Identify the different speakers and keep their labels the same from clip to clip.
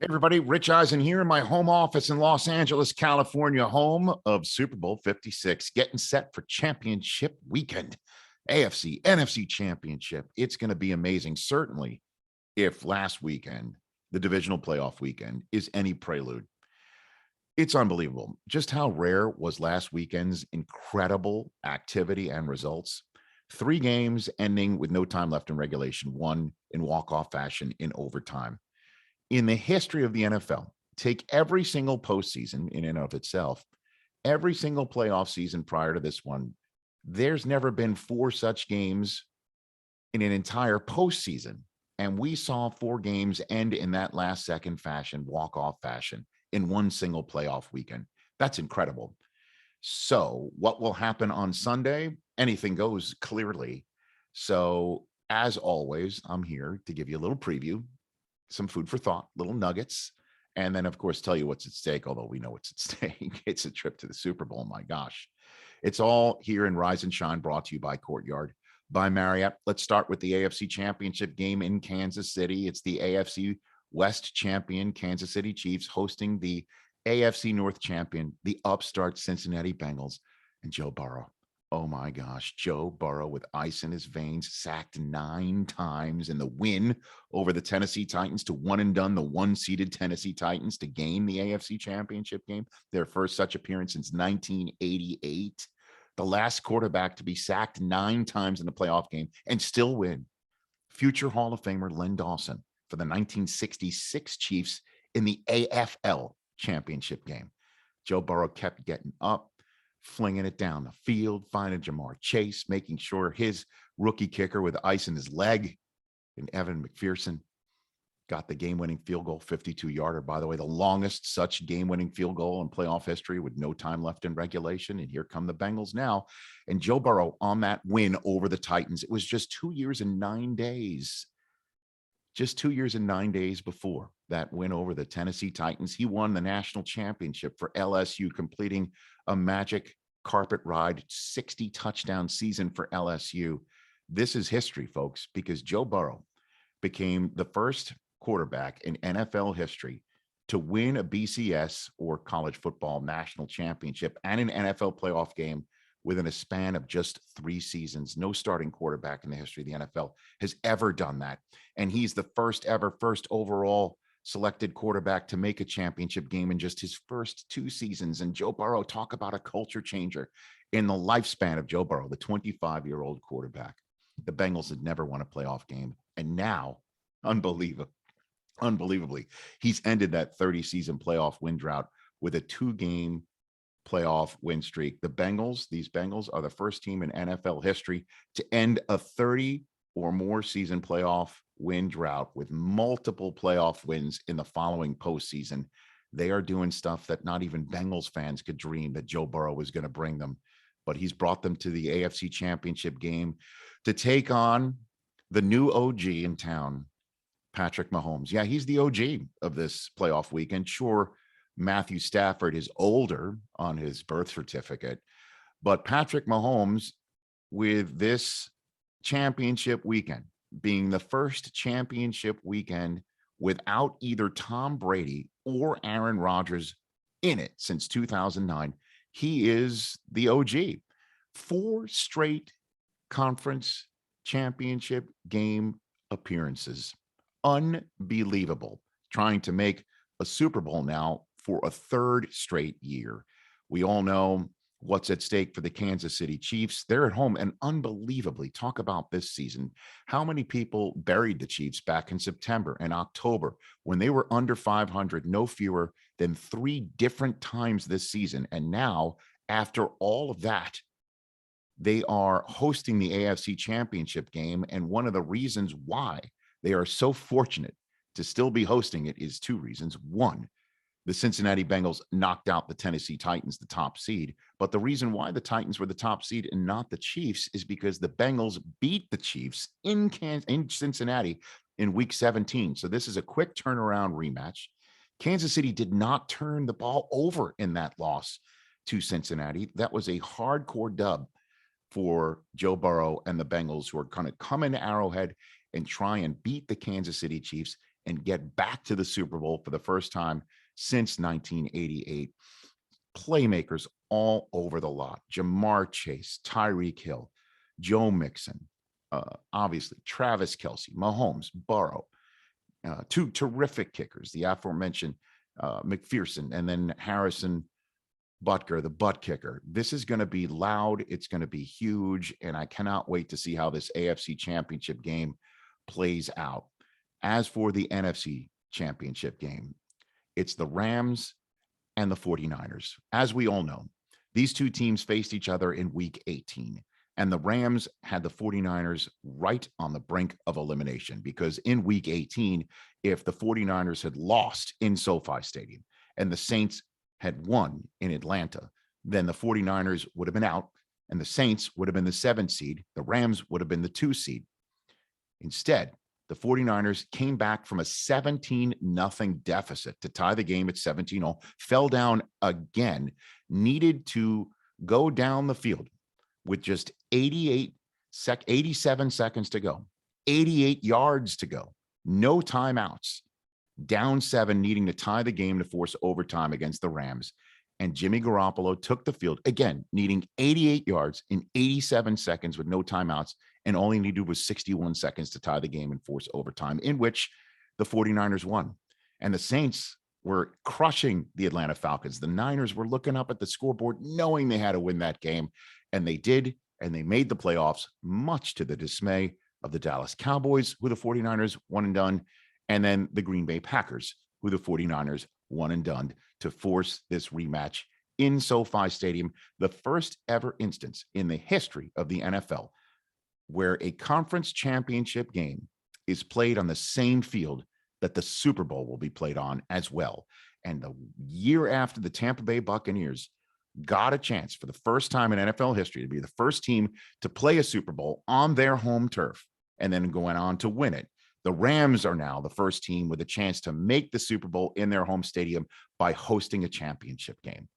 Speaker 1: Hey everybody, Rich Eisen here in my home office in Los Angeles, California, home of Super Bowl 56, getting set for championship weekend, AFC, NFC Championship. It's going to be amazing. Certainly, if last weekend, the divisional playoff weekend, is any prelude. It's unbelievable. Just how rare was last weekend's incredible activity and results? Three games ending with no time left in regulation, one in walk-off fashion in overtime. In the history of the NFL, take every single postseason in and of itself, every single playoff season prior to this one, there's never been four such games in an entire postseason. And we saw four games end in that last second fashion, walk-off fashion in one single playoff weekend. That's incredible. So what will happen on Sunday? Anything goes, clearly. So as always, I'm here to give you a little preview, some food for thought, little nuggets, and then, of course, tell you what's at stake, although we know what's at stake. It's a trip to the Super Bowl. My gosh. It's all here in REisen Shine, brought to you by Courtyard, by Marriott. Let's start with the AFC Championship game in Kansas City. It's the AFC West champion, Kansas City Chiefs, hosting the AFC North champion, the upstart Cincinnati Bengals, and Joe Burrow. Oh my gosh, Joe Burrow with ice in his veins, sacked 9 times in the win over the Tennessee Titans to one and done the one-seeded Tennessee Titans to gain the AFC Championship game, their first such appearance since 1988. The last quarterback to be sacked 9 times in the playoff game and still win. Future Hall of Famer Len Dawson for the 1966 Chiefs in the AFL Championship game. Joe Burrow kept getting up, flinging it down the field, finding Jamar Chase, making sure his rookie kicker with ice in his leg, and Evan McPherson got the game-winning field goal, 52-yarder. By the way, the longest such game-winning field goal in playoff history with no time left in regulation. And here come the Bengals now. And Joe Burrow on that win over the Titans. It was just 2 years and 9 days. Just 2 years and 9 days before that win over the Tennessee Titans, he won the national championship for LSU, completing a magic carpet ride 60 touchdown season for LSU. This is history, folks, because Joe Burrow became the first quarterback in NFL history to win a BCS, or college football national championship, and an NFL playoff game within a span of just 3 seasons. No starting quarterback in the history of the NFL has ever done that. And he's the first overall selected quarterback to make a championship game in just his first 2 seasons. And Joe Burrow, talk about a culture changer in the lifespan of Joe Burrow, the 25-year-old quarterback. The Bengals had never won a playoff game. And now, unbelievably, he's ended that 30-season playoff win drought with a 2-game playoff win streak. These Bengals are the first team in NFL history to end a 30 or more season playoff win drought with multiple playoff wins in the following postseason. They are doing stuff that not even Bengals fans could dream that Joe Burrow was going to bring them, but he's brought them to the AFC Championship game to take on the new OG in town, Patrick Mahomes. Yeah, he's the OG of this playoff weekend. Sure, Matthew Stafford is older on his birth certificate, but Patrick Mahomes, with this championship weekend being the first championship weekend without either Tom Brady or Aaron Rodgers in it since 2009, he is the OG. 4 straight conference championship game appearances. Unbelievable. Trying to make a Super Bowl now for a 3rd straight year. We all know what's at stake for the Kansas City Chiefs. They're at home, and unbelievably, talk about this season. How many people buried the Chiefs back in September and October when they were under 500, no fewer than 3 different times this season. And now, after all of that, they are hosting the AFC Championship game. And one of the reasons why they are so fortunate to still be hosting it is 2 reasons. One, the Cincinnati Bengals knocked out the Tennessee Titans, the top seed. But the reason why the Titans were the top seed and not the Chiefs is because the Bengals beat the Chiefs in Cincinnati in week 17. So this is a quick turnaround rematch. Kansas City did not turn the ball over in that loss to Cincinnati. That was a hardcore dub for Joe Burrow and the Bengals, who are going to come into Arrowhead and try and beat the Kansas City Chiefs and get back to the Super Bowl for the first time since 1988. Playmakers all over the lot. Jamar Chase, Tyreek Hill, Joe Mixon, obviously Travis Kelce, Mahomes, Burrow, two terrific kickers, the aforementioned McPherson, and then Harrison Butker, the butt kicker. This is going to be loud. It's going to be huge. And I cannot wait to see how this AFC Championship game plays out. As for the NFC Championship game, it's the Rams and the 49ers. As we all know, these two teams faced each other in week 18. And the Rams had the 49ers right on the brink of elimination, because in week 18, if the 49ers had lost in SoFi Stadium and the Saints had won in Atlanta, then the 49ers would have been out and the Saints would have been the 7th seed. The Rams would have been the 2 seed. Instead, the 49ers came back from a 17-0 deficit to tie the game at 17-0, fell down again, needed to go down the field with just 87 seconds to go, 88 yards to go, no timeouts, down 7, needing to tie the game to force overtime against the Rams. And Jimmy Garoppolo took the field, again, needing 88 yards in 87 seconds with no timeouts, and all he needed to do was 61 seconds to tie the game and force overtime, in which the 49ers won. And the Saints were crushing the Atlanta Falcons. The Niners were looking up at the scoreboard, knowing they had to win that game, and they did, and they made the playoffs, much to the dismay of the Dallas Cowboys, who the 49ers won and done, and then the Green Bay Packers, who the 49ers won and done, to force this rematch in SoFi Stadium, the first ever instance in the history of the NFL where a conference championship game is played on the same field that the Super Bowl will be played on as well. And the year after the Tampa Bay Buccaneers got a chance for the first time in NFL history to be the first team to play a Super Bowl on their home turf and then going on to win it, the Rams are now the first team with a chance to make the Super Bowl in their home stadium by hosting a championship game.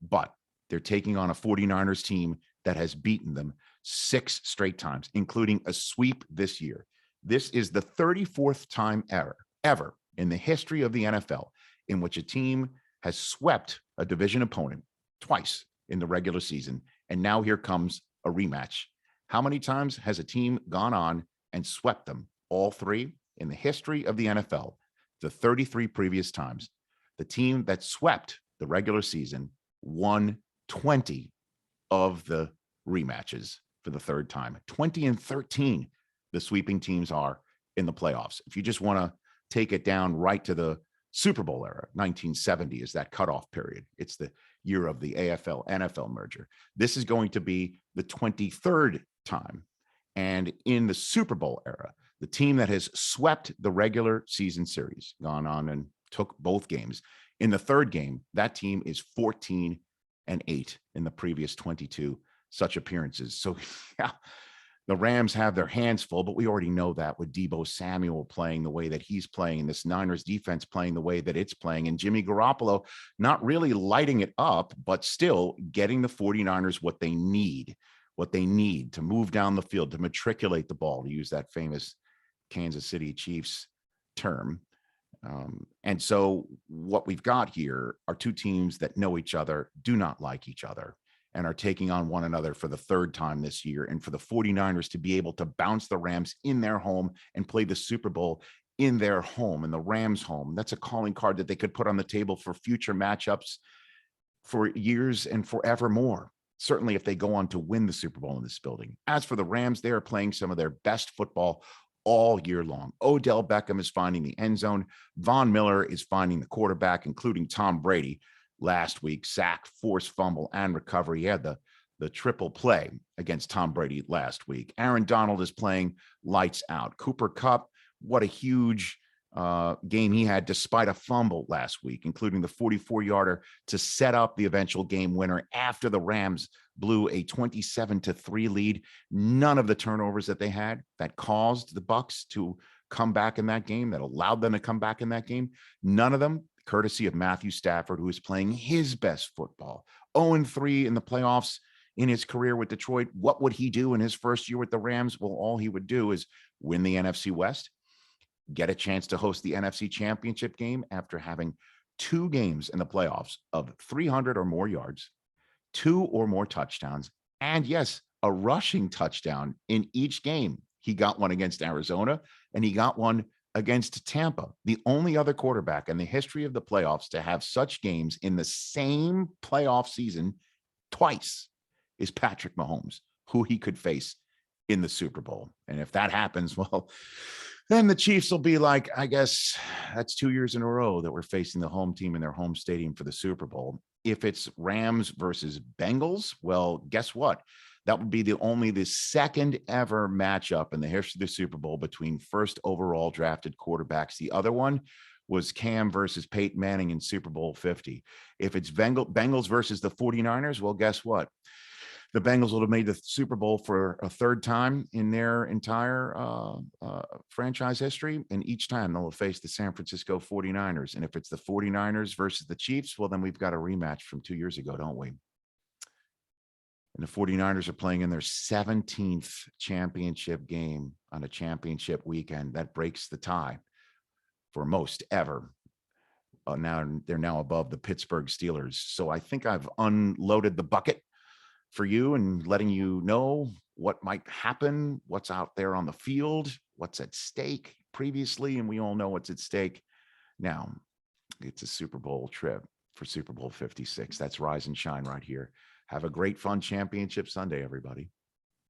Speaker 1: But they're taking on a 49ers team that has beaten them 6 straight times, including a sweep this year. This is the 34th time ever in the history of the NFL in which a team has swept a division opponent twice in the regular season. And now here comes a rematch. How many times has a team gone on and swept them? All 3 in the history of the NFL, the 33 previous times. The team that swept the regular season won 20 of the rematches for the 3rd time. 20-13, the sweeping teams are in the playoffs. If you just want to take it down right to the Super Bowl era, 1970 is that cutoff period. It's the year of the AFL-NFL merger. This is going to be the 23rd time. And in the Super Bowl era, the team that has swept the regular season series, gone on and took both games, in the 3rd game, that team is 14-8 in the previous 22 such appearances. So yeah, the Rams have their hands full, but we already know that with Deebo Samuel playing the way that he's playing, and this Niners defense playing the way that it's playing, and Jimmy Garoppolo not really lighting it up, but still getting the 49ers what they need to move down the field, to matriculate the ball, to use that famous Kansas City Chiefs term. And so what we've got here are 2 teams that know each other, do not like each other, and are taking on one another for the 3rd time this year. And for the 49ers to be able to bounce the Rams in their home and play the Super Bowl in their home, in the Rams' home, that's a calling card that they could put on the table for future matchups for years and forevermore. Certainly if they go on to win the Super Bowl in this building. As for the Rams, they are playing some of their best football all year long. Odell Beckham is finding the end zone. Von Miller is finding the quarterback, including Tom Brady last week. Sack, forced fumble, and recovery. He had the triple play against Tom Brady last week. Aaron Donald is playing lights out. Cooper Kupp, what a huge game he had despite a fumble last week, including the 44-yarder to set up the eventual game winner after the Rams blew a 27-3 lead. None of the turnovers that they had that caused the Bucs to come back in that game, that allowed them to come back in that game, none of them courtesy of Matthew Stafford, who is playing his best football. 0-3 in the playoffs in his career with Detroit. What would he do in his first year with the Rams? Well, all he would do is win the NFC West get a chance to host the NFC Championship game after having 2 games in the playoffs of 300 or more yards, 2 or more touchdowns, and yes, a rushing touchdown in each game. He got one against Arizona and he got one against Tampa. The only other quarterback in the history of the playoffs to have such games in the same playoff season twice is Patrick Mahomes, who he could face in the Super Bowl. And if that happens, well, then the Chiefs will be like, I guess that's 2 years in a row that we're facing the home team in their home stadium for the Super Bowl. If it's Rams versus Bengals, well, guess what? That would be the second ever matchup in the history of the Super Bowl between first overall drafted quarterbacks. The other one was Cam versus Peyton Manning in Super Bowl 50. If it's Bengals versus the 49ers, well, guess what? The Bengals will have made the Super Bowl for a third time in their entire franchise history. And each time they'll face the San Francisco 49ers. And if it's the 49ers versus the Chiefs, well, then we've got a rematch from 2 years ago, don't we? And the 49ers are playing in their 17th championship game on a championship weekend. That breaks the tie for most ever. Now they're above the Pittsburgh Steelers. So I think I've unloaded the bucket for you and letting you know what might happen, what's out there on the field, what's at stake previously. And we all know what's at stake now. It's a Super Bowl trip for Super Bowl 56. That's Rise and Shine right here. Have a great, fun championship Sunday, everybody.